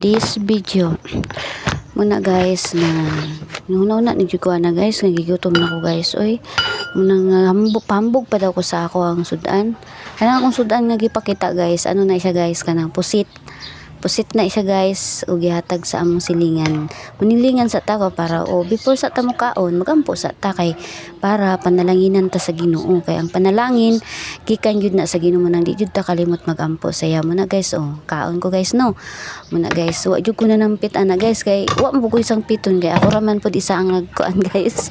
this video muna guys na una ni ko na guys nagigutom na ko guys oy muna hambog pa daw ko sa ako ang sudan kanang akong sudan nga gipakita guys ano na siya guys kanang pusit na siya guys ug gihatag sa among silingan munilingan sa ta ko para before sa ta mukaon magampo sa ta kay para panalanginan ta sa Ginoo kay ang panalangin gikan jud na sa Ginoo nang di jud ta kalimot magampo saya mo na guys kaon ko guys no muna guys wa jud ko na nampit ana guys kay wa mo ko isang piton kay ako raman pod isa ang nagkuan guys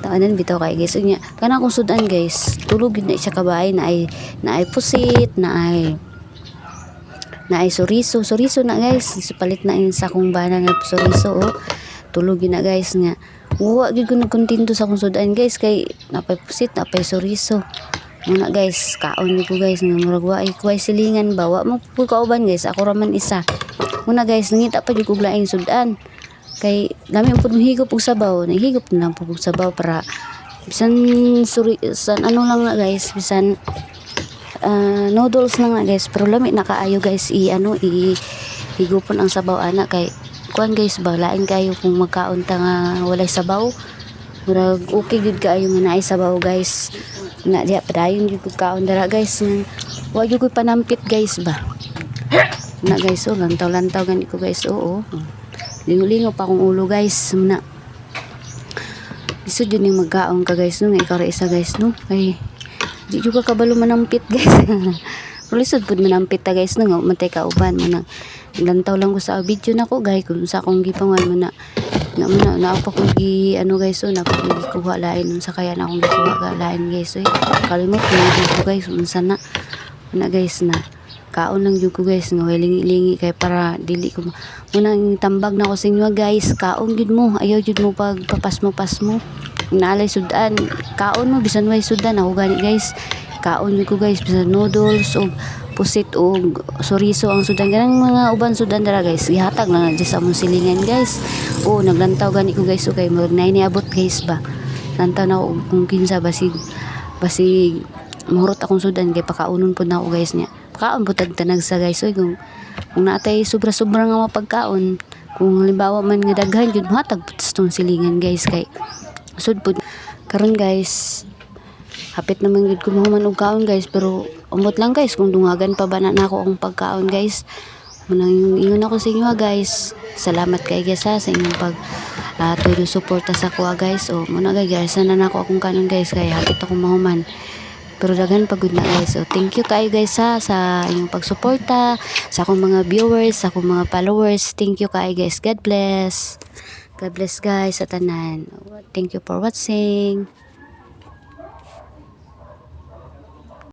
tawanan bitaw kay guys unya kana kung sudan guys tulog na siya kabay na ay pusit na ay soriso na guys palit na in sa kong bana nga soriso tulog na guys nga wa gyud ko nagkontento sa kong sudan guys kay napay pusit napay soriso muna guys kaon ko guys nga murag wa ay silingan ba wa mo po kauban guys ako raman isa muna guys nangita pa jud ko laing sudan kay dami pud higop og sabaw nahigop na lang pud og sabaw para bisan ano lang na guys bisan noodles na nga guys pero lami na kaayo guys higupon ang sabaw ana kay kuan guys ba lain kayo kung magkaon ta nga walay sabaw murag okay gud kaayo nga naay sabaw guys na diha padayon jud ko kaon dara guys wa jud ko panampit guys ba na guys lantaw gani ko guys lingo pa akong ulo guys na iso jud ning magkaon ka guys no nga ikaw ra isa guys no kay di juga kabalo manampit guys pero lisod pud manampit ta guys nga matay ka uban man lantaw lang ko sa video nako guys kung sa akong gipangan man na pa ko gi ano guys na ko gikuha lain sa kaya na akong gikuha ga lain guys kalimot ko guys unsa na guys na kaon lang jud ko guys nga way lingi kay para dili ko munang tambag na ko sa inyo guys kaon jud mo ayaw jud mo pag papas mo naalay sudan kaon mo bisan way sudan ako gani guys kaon jud ko guys bisan noodles o pusit o soriso ang sudan ganang mga uban sudan dara guys gihatag na dyan sa among silingan guys naglantaw gani ko guys kay mag niabot guys ba lantaw na ako kung kinsa basig mahurot akong sudan kay pakaunon pud na ako guys nya kaon po tagtanag sa guys kung natay sobra nga mapagkaon kung halimbawa man nga daghan jud matag putstong silingan guys kay sud pud karon guys hapit naman gid ko mahuman og kaon guys pero umot lang guys kung dungagan pa ba na ako ang pagkaon guys munang ingon ako sa inyo guys salamat kay guys sa inyong pag todo suporta sa kuha guys muna guys na nako akong kanon guys kay hapit ako mahuman pero daghan pagud na guys thank you kayo guys sa inyong pagsuporta sa akong mga viewers sa akong mga followers thank you kayo guys God bless guys sa tanan thank you for watching.